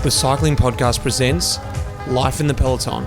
The Cycling Podcast presents Life in the Peloton.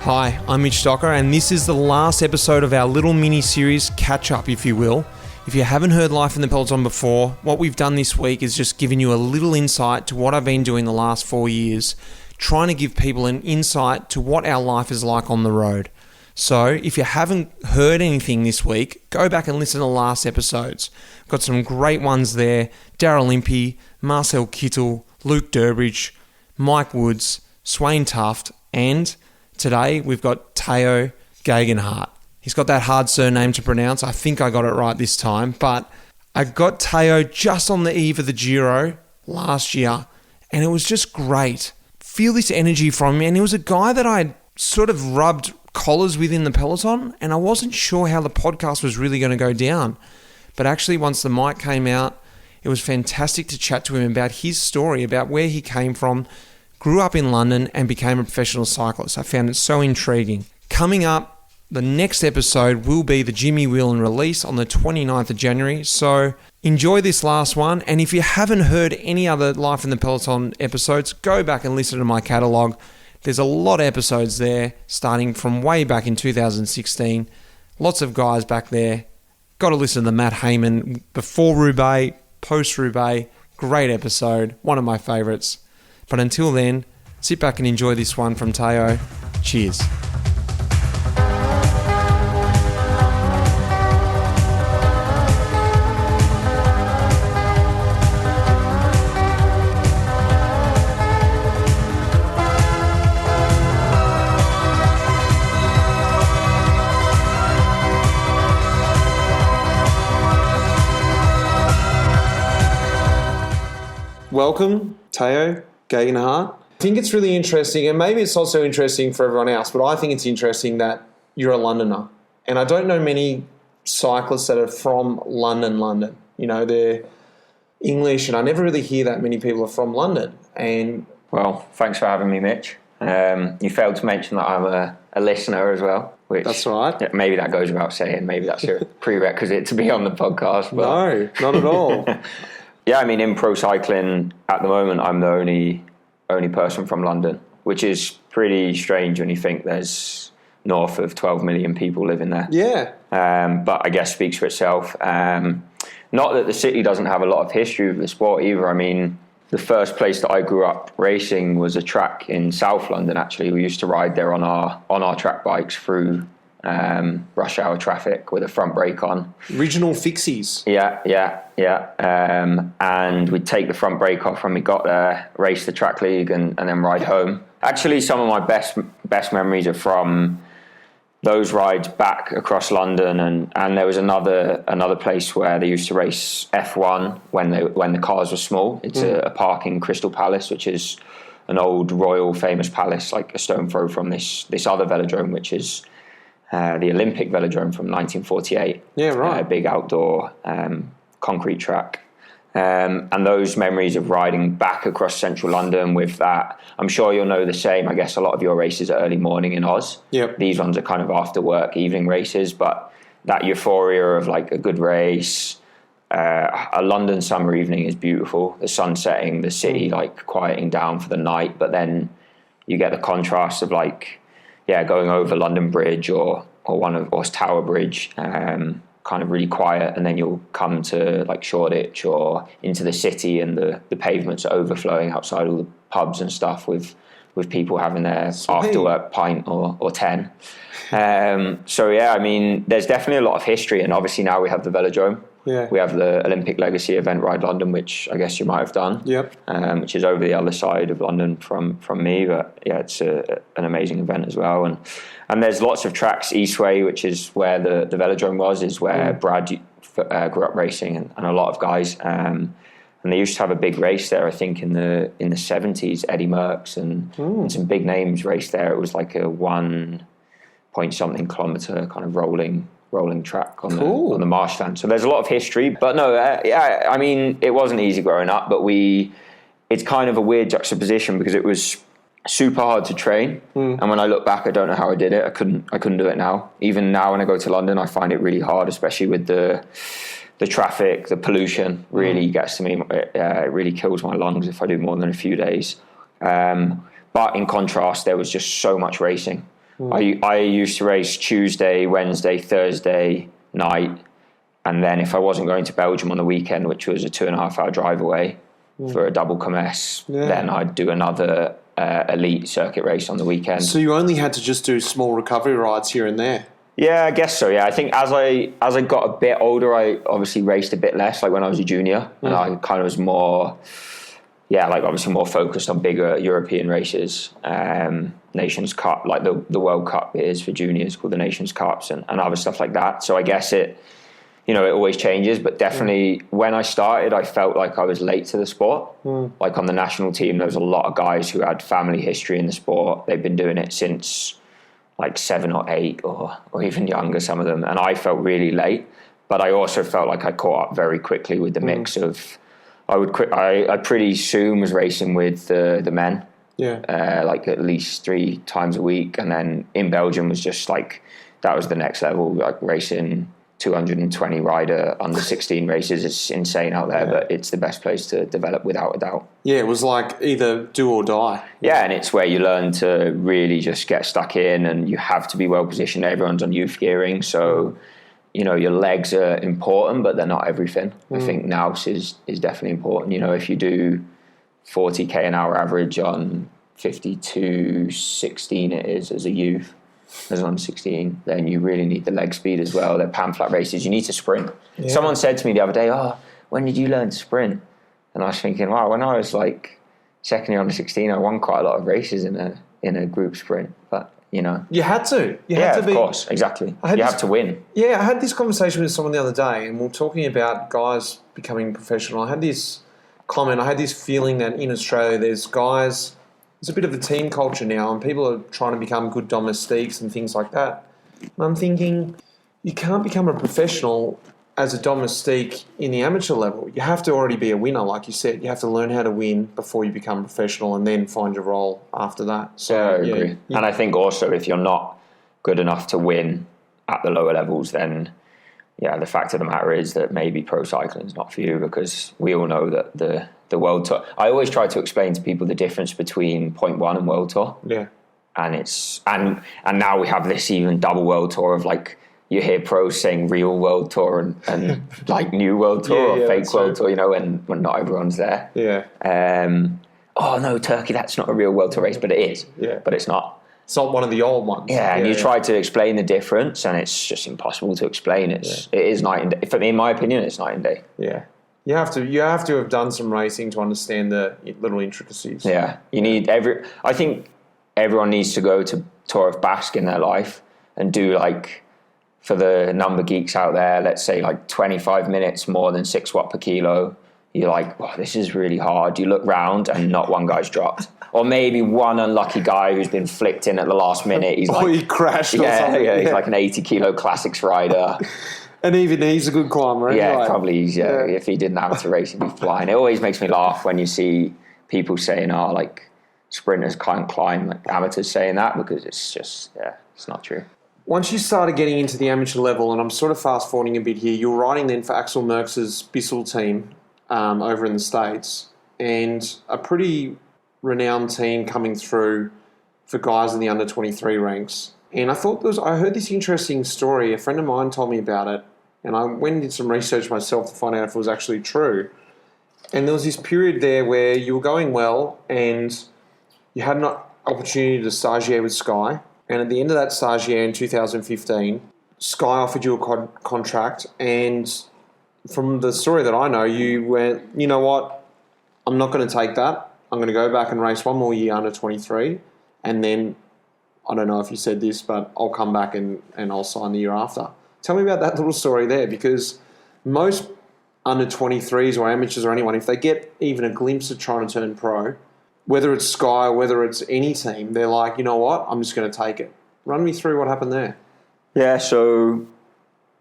Hi, I'm Mitch Docker, and this is the last episode of our little mini-series catch-up, if you will. If you haven't heard Life in the Peloton before, what we've done this week is just giving you a little insight to what I've been doing the last 4 years, trying to give people an insight to what our life is like on the road. So, if you haven't heard anything this week, go back and listen to the last episodes. Got some great ones there. Daryl Impey, Marcel Kittel, Luke Durbridge, Mike Woods, Swain Tuft, and today we've got Tao Geoghegan Hart. He's got that hard surname to pronounce. I think I got it right this time, but I got Tao just on the eve of the Giro last year, and it was just great. Feel this energy from him, and he was a guy that I sort of rubbed collars within the Peloton, and I wasn't sure how the podcast was really going to go down. But actually, once the mic came out, it was fantastic to chat to him about his story, about where he came from, grew up in London, and became a professional cyclist. I found it so intriguing. Coming up, the next episode will be the Jimmy Whelan release on the 29th of January. So enjoy this last one. And if you haven't heard any other Life in the Peloton episodes, go back and listen to my catalogue. There's a lot of episodes there, starting from way back in 2016. Lots of guys back there. Got to listen to Matt Heyman before Roubaix, post-Roubaix. Great episode, one of my favourites. But until then, sit back and enjoy this one from Tao. Cheers. Welcome, Tao Geoghegan Hart. I think it's really interesting, and maybe it's also interesting for everyone else, but I think it's interesting that you're a Londoner. And I don't know many cyclists that are from London. You know, they're English, and I never really hear that many people are from London. And well, thanks for having me, Mitch. You failed to mention that I'm a listener as well. Which, that's right. Maybe that goes without saying. Maybe that's a prerequisite to be on the podcast. But no, not at all. Yeah, I mean, in pro cycling at the moment, I'm the only person from London, which is pretty strange when you think there's north of 12 million people living there. Yeah. But I guess speaks for itself. Not that the city doesn't have a lot of history with the sport either. I mean, the first place that I grew up racing was a track in South London, actually. We used to ride there on our track bikes through rush hour traffic with a front brake on. Original fixies. Yeah. And we'd take the front brake off when we got there, race the track league, and then ride home. Actually, some of my best memories are from those rides back across London, and there was another place where they used to race F1 when the cars were small. It's a park in Crystal Palace, which is an old royal famous palace, like a stone throw from this other velodrome, which is the Olympic velodrome from 1948. Yeah, right. A big outdoor concrete track. And those memories of riding back across central London with that, I'm sure you'll know the same. I guess a lot of your races are early morning in Oz. Yep. These ones are kind of after work, evening races, but that euphoria of like a good race. A London summer evening is beautiful. The sun setting, the city like quieting down for the night, but then you get the contrast of like, going over London Bridge or Tower Bridge, kind of really quiet, and then you'll come to like Shoreditch or into the city, and the pavements are overflowing outside all the pubs and stuff with people having their after work pint or 10. So yeah, I mean, there's definitely a lot of history, and obviously now we have the velodrome. Yeah. We have the Olympic Legacy event Ride London, which I guess you might have done. Yep. Which is over the other side of London from me, but yeah, it's an amazing event as well. And there's lots of tracks. Eastway, which is where the velodrome was, is where Brad grew up racing, and a lot of guys. And they used to have a big race there, I think, in the 70s. Eddie Merckx and some big names raced there. It was like a 1-point-something kilometre kind of rolling track on the marshland. So there's a lot of history. But no, I mean, it wasn't easy growing up, but it's kind of a weird juxtaposition because it was super hard to train. And when I look back, I don't know how I did it. I couldn't do it now. Even now when I go to London, I find it really hard, especially with the traffic, the pollution really gets to me. It really kills my lungs if I do more than a few days. But in contrast, there was just so much racing. I used to race Tuesday, Wednesday, Thursday night. And then if I wasn't going to Belgium on the weekend, which was a 2.5 hour drive away for a double commerce, then I'd do another elite circuit race on the weekend. So you only had to just do small recovery rides here and there? Yeah, I guess so. Yeah, I think as I got a bit older, I obviously raced a bit less. Like when I was a junior, and I kind of was more, obviously more focused on bigger European races, Nations Cup, like the World Cup is for juniors, called the Nations Cups, and other stuff like that. So I guess it always changes. But definitely when I started, I felt like I was late to the sport. Like on the national team, there was a lot of guys who had family history in the sport. They've been doing it since like 7 or 8 or even younger, some of them. And I felt really late, but I also felt like I caught up very quickly with the mix of, I pretty soon was racing with the men, like at least 3 times a week. And then in Belgium was just like, that was the next level, like racing 220 rider under 16 races. It's insane out there, but it's the best place to develop without a doubt. Yeah, it was like either do or die. Yeah, and it's where you learn to really just get stuck in, and you have to be well positioned. Everyone's on youth gearing, so your legs are important, but they're not everything. I think nous is definitely important. If you do 40k an hour average on 52.16 it is as a youth, as an under 16, then you really need the leg speed as well. They're pan flat races. You need to sprint. Yeah. Someone said to me the other day, when did you learn to sprint? And I was thinking, wow, when I was like second year under 16, I won quite a lot of races in a group sprint. But, You had to. Of course, exactly. You have to win. Yeah, I had this conversation with someone the other day, and we were talking about guys becoming professional. I had this comment, I had this feeling that in Australia there's a bit of a team culture now, and people are trying to become good domestiques and things like that. And I'm thinking, you can't become a professional as a domestique in the amateur level. You have to already be a winner, like you said. You have to learn how to win before you become professional, and then find your role after that. So I agree. Yeah. And I think also if you're not good enough to win at the lower levels, then the fact of the matter is that maybe pro cycling is not for you, because we all know that the World Tour. I always try to explain to people the difference between Point One and World Tour. Yeah. And it's and now we have this even double World Tour of like, you hear pros saying real World Tour and like new World Tour or fake World Tour, when not everyone's there. Yeah. Oh no, Turkey, that's not a real World Tour race, but it is. Yeah. But it's not. It's not one of the old ones. Yeah, and you try to explain the difference, and it's just impossible to explain. It is night and day. In my opinion, it's night and day. Yeah. You have to have done some racing to understand the little intricacies. Yeah. I think everyone needs to go to Tour of Basque in their life and do, like, for the number geeks out there, let's say like 25 minutes more than 6 watt per kilo. You're like, wow, this is really hard. You look round and not one guy's dropped. Or maybe one unlucky guy who's been flicked in at the last minute. He's he crashed or something. Yeah, he's like an 80 kilo classics rider. And even he's a good climber. Yeah, probably. If he didn't have to race, he'd be flying. It always makes me laugh when you see people saying, like sprinters can't climb, like amateurs saying that, because it's just, it's not true. Once you started getting into the amateur level, and I'm sort of fast forwarding a bit here, you were riding then for Axel Merckx's Bissell team over in the States, and a pretty renowned team coming through for guys in the under 23 ranks. And I heard this interesting story. A friend of mine told me about it, and I went and did some research myself to find out if it was actually true. And there was this period there where you were going well, and you had an opportunity to stagiaire with Sky. And at the end of that stagiaire in 2015, Sky offered you a contract. And from the story that I know, you went, you know what, I'm not going to take that. I'm going to go back and race one more year under 23. And then, I don't know if you said this, but I'll come back and I'll sign the year after. Tell me about that little story there, because most under 23s or amateurs or anyone, if they get even a glimpse of trying to turn pro, whether it's Sky, whether it's any team, they're like, you know what, I'm just going to take it. Run me through what happened there. Yeah, so,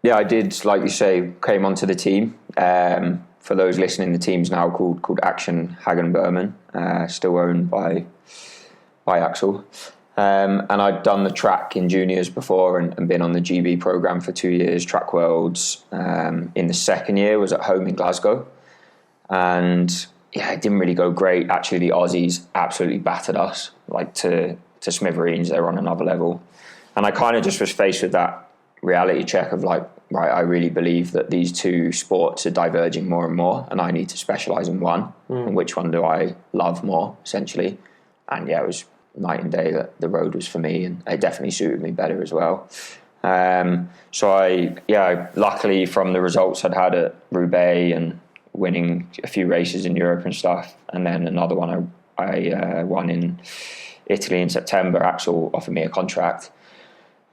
I did, like you say, came onto the team. For those listening, the team's now called Action Hagen Berman, still owned by Axel. And I'd done the track in juniors before and been on the GB program for 2 years, Track Worlds. In the second year was at home in Glasgow. And it didn't really go great. Actually, the Aussies absolutely battered us, like to smithereens. They were on another level. And I kind of just was faced with that reality check of like, right, I really believe that these two sports are diverging more and more, and I need to specialise in one. And which one do I love more, essentially? And yeah, it was night and day that the road was for me, and it definitely suited me better as well. So I luckily from the results I'd had at Roubaix and winning a few races in Europe and stuff, and then another one I won in Italy in September, Axel offered me a contract.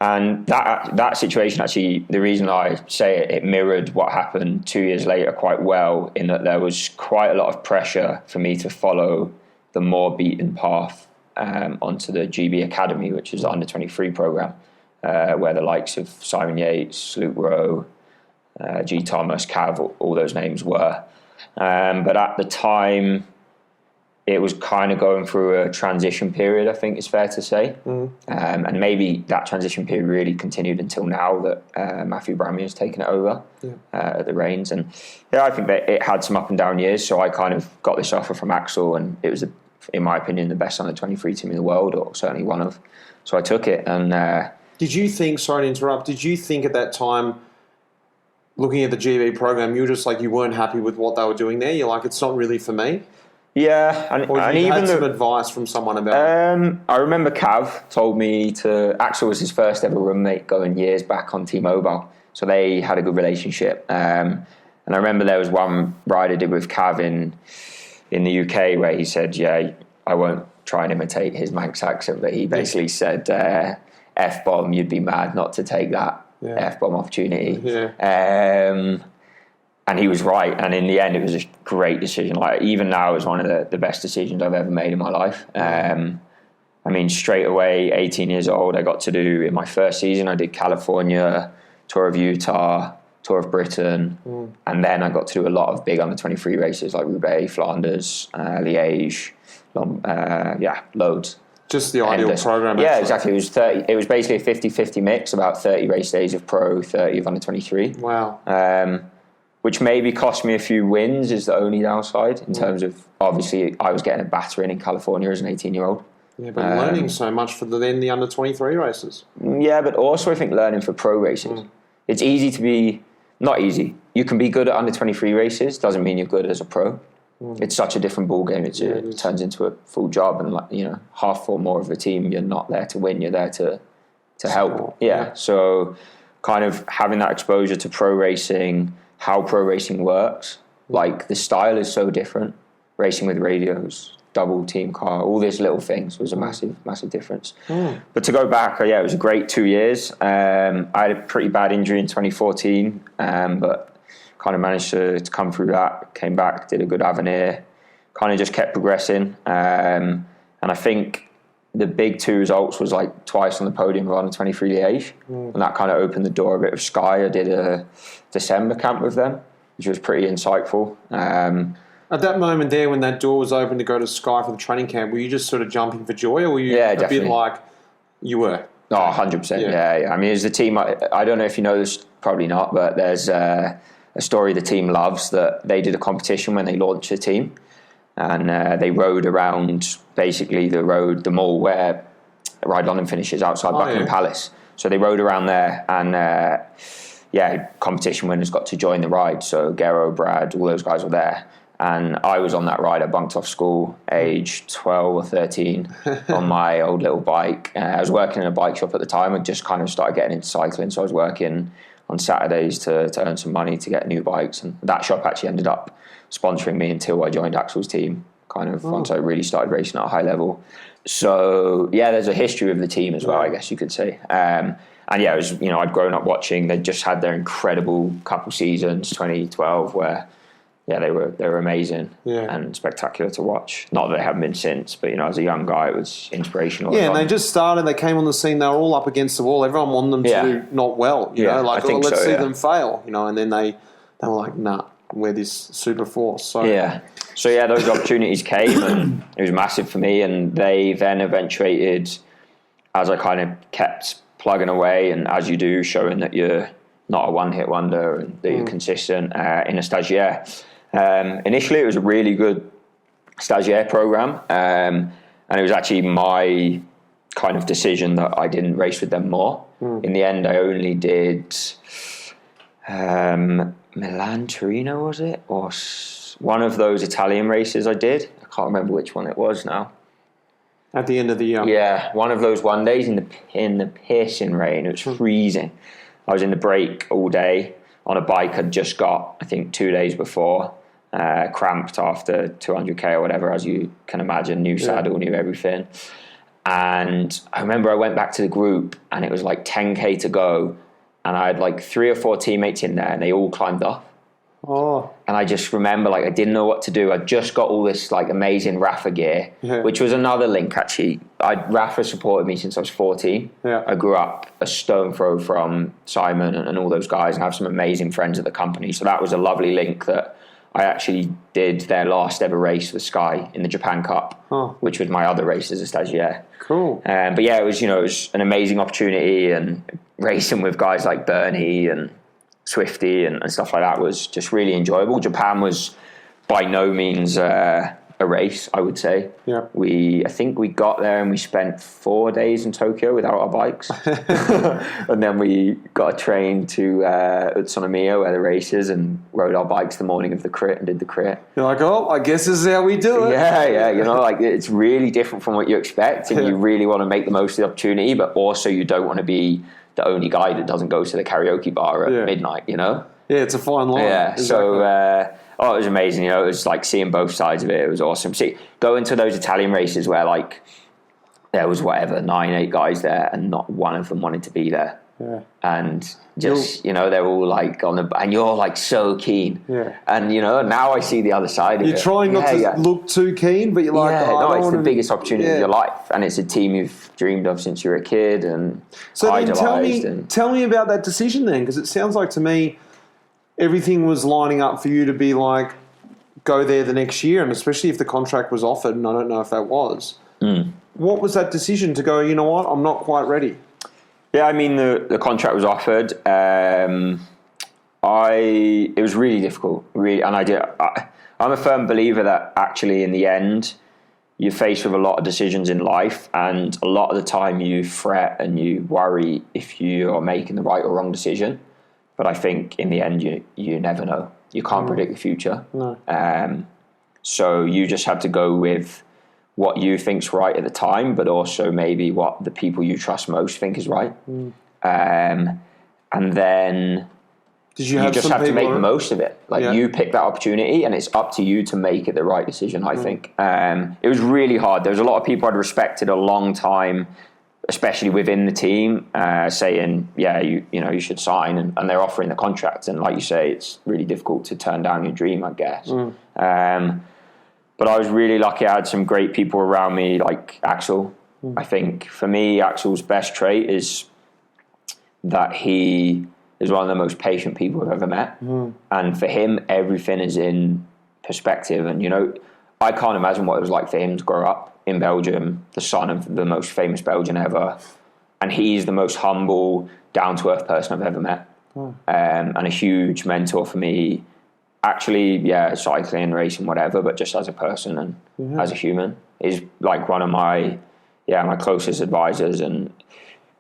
And that situation, actually, the reason I say it mirrored what happened 2 years later quite well, in that there was quite a lot of pressure for me to follow the more beaten path onto the GB Academy, which is the under-23 program, where the likes of Simon Yates, Luke Rowe, G. Thomas, Cav, all those names were. But at the time, it was kind of going through a transition period, I think it's fair to say. And maybe that transition period really continued until now that Matthew Brammy has taken it over at the reins. And yeah, I think that it had some up and down years. So I kind of got this offer from Axel, and it was, in my opinion, the best under-23 team in the world, or certainly one of. So I took it. And did you think, sorry to interrupt, did you think at that time, looking at the GB program, you were just like, you weren't happy with what they were doing there? You're like, it's not really for me? Yeah, or you even had some advice from someone about it? I remember Cav told me Axel was his first ever roommate going years back on T-Mobile, so they had a good relationship. And I remember there was one ride I did with Cav in the UK where he said, yeah, I won't try and imitate his Manx accent, but he basically said, F-bomb, you'd be mad not to take that F-bomb opportunity. And he was right, and in the end, it was a great decision. Like, even now, it was one of the best decisions I've ever made in my life. I mean, straight away, 18 years old, I got to do, in my first season, I did California, Tour of Utah, Tour of Britain, and then I got to do a lot of big under-23 races like Roubaix, Flanders, Liège, loads. Just the ideal program. Yeah, exactly. It was basically a 50-50 mix, about 30 race days of pro, 30 of under-23. Wow. Which maybe cost me a few wins is the only downside in terms of, obviously, I was getting a battering in California as an 18-year-old. Yeah, but learning so much for the under-23 races. Yeah, but also I think learning for pro races. It's easy to be, not easy. You can be good at under-23 races, doesn't mean you're good as a pro. It's such a different ball game. It turns into a full job, and half or more of the team, you're not there to win, you're there to help. Yeah, so kind of having that exposure to pro racing, how pro racing works, like the style is so different. Racing with radios, double team car, all these little things was a massive difference. But to go back, it was a great 2 years. I had a pretty bad injury in 2014, but kind of managed to come through that, came back, did a good Avenir, kind of just kept progressing. And I think the big two results was like twice on the podium of under-23 Liège, and that kind of opened the door a bit of Sky. I did a December camp with them, which was pretty insightful. At that moment there, when that door was open to go to Sky for the training camp, were you just sort of jumping for joy, or were you definitely. Bit like you were? Oh, 100%, yeah. I mean, as a team, I don't know if you know this, probably not, but there's a story the team loves, that they did a competition when they launched the team, and they rode around basically the mall where Ride London finishes outside Buckingham Palace. So they rode around there, and competition winners got to join the ride. So Giro, Brad, all those guys were there. And I was on that ride. I bunked off school, age 12 or 13, on my old little bike. I was working in a bike shop at the time. I just kind of started getting into cycling. So I was working on Saturdays to earn some money to get new bikes. And that shop actually ended up sponsoring me until I joined Axel's team, kind of once I really started racing at a high level. So, there's a history of the team as well, I guess you could say. And it was, I'd grown up watching. They just had their incredible couple seasons, 2012, where they were amazing and spectacular to watch. Not that they haven't been since, but as a young guy, it was inspirational. Yeah, and they just started. They came on the scene. They were all up against the wall. Everyone wanted them to do not well. You know, like let's see them fail. And then they were like, nah, we're this super force. So those opportunities came, and it was massive for me. And they then eventuated, as I kind of kept plugging away, and as you do, showing that you're not a one-hit wonder and that you're consistent in a stagiaire. Initially, it was a really good stagiaire program, and it was actually my kind of decision that I didn't race with them more. In the end, I only did Milan Torino, was it, or one of those Italian races I did. I can't remember which one it was now. At the end of the year. Yeah, one of those one days in the pissing rain. It was freezing. I was in the break all day on a bike I'd just got, I think 2 days before, cramped after 200k or whatever, as you can imagine, new saddle, new everything. And I remember I went back to the group and it was like 10k to go, and I had like 3 or 4 teammates in there and they all climbed off. Oh. And I just remember, like, I didn't know what to do. I just got all this like amazing Rafa gear, which was another link actually. Rafa supported me since I was 14. Yeah. I grew up a stone throw from Simon and all those guys, and I have some amazing friends at the company. So that was a lovely link that I actually did their last ever race with Sky in the Japan Cup, which was my other race as a stagiaire. Cool. But yeah, it was an amazing opportunity, and racing with guys like Bernie and Swifty and stuff like that was just really enjoyable. Japan was by no means a race, I would say. Yeah. I think we got there and we spent 4 days in Tokyo without our bikes. And then we got a train to Utsunomiya where the race is, and rode our bikes the morning of the crit and did the crit. You're like, oh, I guess this is how we do it. Yeah, like it's really different from what you expect, and you really want to make the most of the opportunity, but also you don't want to be the only guy that doesn't go to the karaoke bar at midnight, Yeah, it's a fine line. Yeah, exactly. So, it was amazing, It was like seeing both sides of it. It was awesome. See, going to those Italian races where like there was 9-8 guys there and not one of them wanted to be there. Yeah. And just, they're all like and you're like so keen. Yeah. And, now I see the other side of it. You're trying not to look too keen, but you're like, it's the biggest opportunity of your life. And it's a team you've dreamed of since you were a kid and so idolized. Then tell me about that decision then, because it sounds like to me everything was lining up for you to be like, go there the next year, and especially if the contract was offered, and I don't know if that was. What was that decision to go, you know what, I'm not quite ready? Yeah, I mean, the contract was offered. It was really difficult, really, and I'm a firm believer that actually in the end you're faced with a lot of decisions in life, and a lot of the time you fret and you worry if you are making the right or wrong decision. But I think in the end you never know. You can't predict the future. No. So you just have to go with what you think's right at the time, but also maybe what the people you trust most think is right. And then you just have to make the most of it. Like you pick that opportunity, and it's up to you to make it the right decision, I think. It was really hard. There was a lot of people I'd respected a long time, especially within the team, saying, you should sign, and they're offering the contract. And like you say, it's really difficult to turn down your dream, I guess. But I was really lucky. I had some great people around me, like Axel. I think for me, Axel's best trait is that he is one of the most patient people I've ever met. And for him, everything is in perspective. And, I can't imagine what it was like for him to grow up in Belgium, the son of the most famous Belgian ever. And he's the most humble, down-to-earth person I've ever met. And a huge mentor for me. Actually, cycling, racing, whatever, but just as a person and as a human. Is like one of my closest advisors, and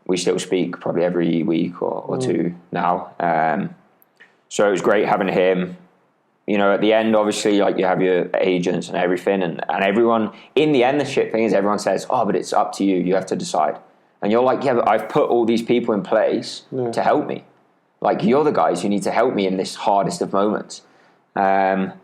we still speak probably every week or two now. So it was great having him. At the end, obviously, like you have your agents and everything, and everyone, in the end, the shit thing is everyone says, oh, but it's up to you. You have to decide. And you're like, yeah, but I've put all these people in place to help me. Like, you're the guys who need to help me in this hardest of moments. But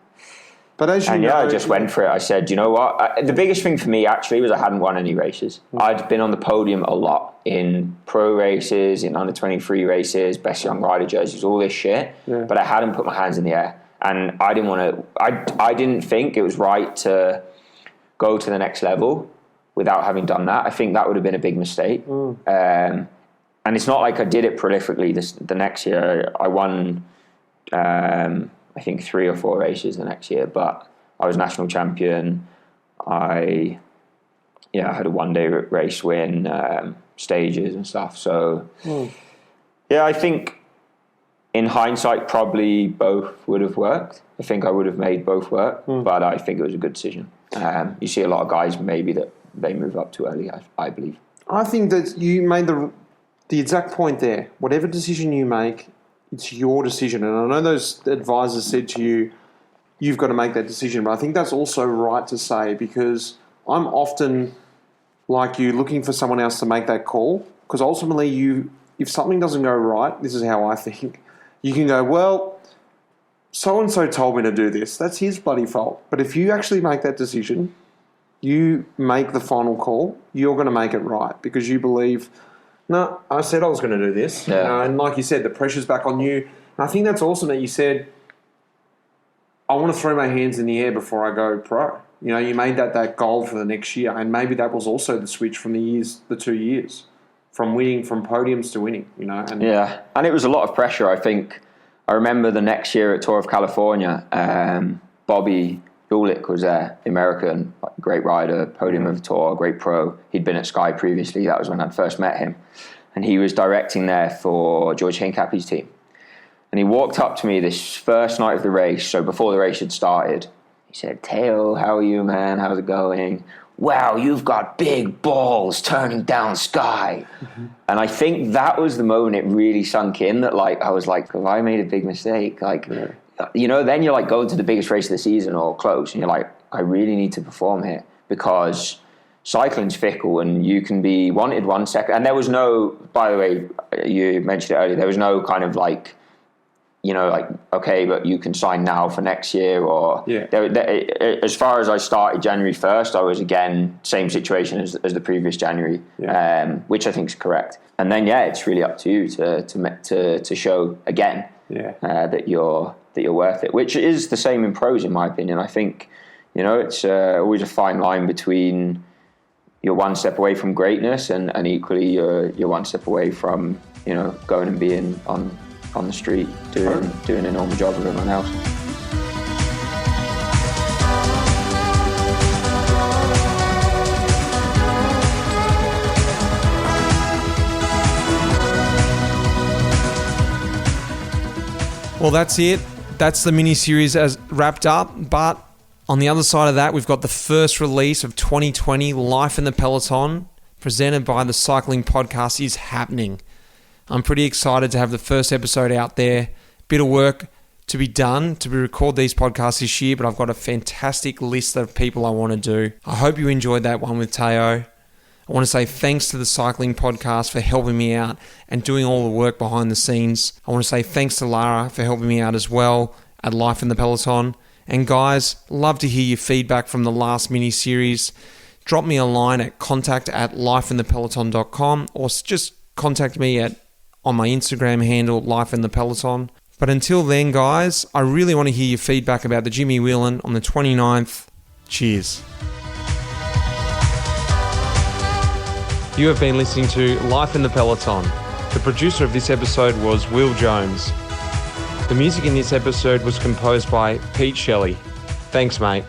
as you know, I just went for it. I said, you know what? The biggest thing for me actually was I hadn't won any races. I'd been on the podium a lot in pro races, in under 23 races, best young rider jerseys, all this shit. But I hadn't put my hands in the air, and I didn't want to. I didn't think it was right to go to the next level without having done that. I think that would have been a big mistake. And it's not like I did it prolifically. The next year, I won. I think 3 or 4 races the next year, but I was national champion. I had a one-day race win, stages and stuff. So, I think in hindsight, probably both would have worked. I think I would have made both work, but I think it was a good decision. You see a lot of guys maybe that they move up too early, I believe. I think that you made the exact point there. Whatever decision you make, it's your decision. And I know those advisors said to you, you've got to make that decision. But I think that's also right to say, because I'm often, like you, looking for someone else to make that call. Because ultimately, if something doesn't go right, this is how I think, you can go, well, so-and-so told me to do this. That's his bloody fault. But if you actually make that decision, you make the final call, you're going to make it right because you believe, no, I said I was going to do this. Yeah. And like you said, the pressure's back on you. And I think that's awesome that you said, I want to throw my hands in the air before I go pro. You know, you made that goal for the next year. And maybe that was also the switch from the 2 years, from podiums to winning, you know. And yeah, and it was a lot of pressure, I think. I remember the next year at Tour of California, Bobby Julich was there, American, great rider, podium of the Tour, great pro. He'd been at Sky previously. That was when I'd first met him. And he was directing there for George Hincapie's team. And he walked up to me this first night of the race, so before the race had started. He said, Tao, how are you, man? How's it going? Wow, you've got big balls turning down Sky. Mm-hmm. And I think that was the moment it really sunk in that, like, I was like, have I made a big mistake? Like, you know, then you're like going to the biggest race of the season or close, and you're like, I really need to perform here because cycling's fickle and you can be wanted 1 second. And there was no, by the way, you mentioned it earlier, there was no kind of like, you know, like, okay, but you can sign now for next year or... Yeah. As far as I started January 1st, I was, again, same situation as the previous January, which I think is correct. And then, yeah, it's really up to you to show, again, that you're worth it, which is the same in pros, in my opinion. I think, you know, it's always a fine line between you're one step away from greatness and equally you're one step away from, you know, going and being on the street doing a normal job with everyone else. Well, that's it. That's the mini-series as wrapped up. But on the other side of that, we've got the first release of 2020, Life in the Peloton, presented by the Cycling Podcast, is happening. I'm pretty excited to have the first episode out there. Bit of work to be done to record these podcasts this year, but I've got a fantastic list of people I want to do. I hope you enjoyed that one with Tao. I want to say thanks to the Cycling Podcast for helping me out and doing all the work behind the scenes. I want to say thanks to Lara for helping me out as well at Life in the Peloton. And guys, love to hear your feedback from the last mini-series. Drop me a line at contact@lifeinthepeloton.com or just contact me on my Instagram handle, Life in the Peloton. But until then, guys, I really want to hear your feedback about the Jimmy Whelan on the 29th. Cheers. You have been listening to Life in the Peloton. The producer of this episode was Will Jones. The music in this episode was composed by Pete Shelley. Thanks, mate.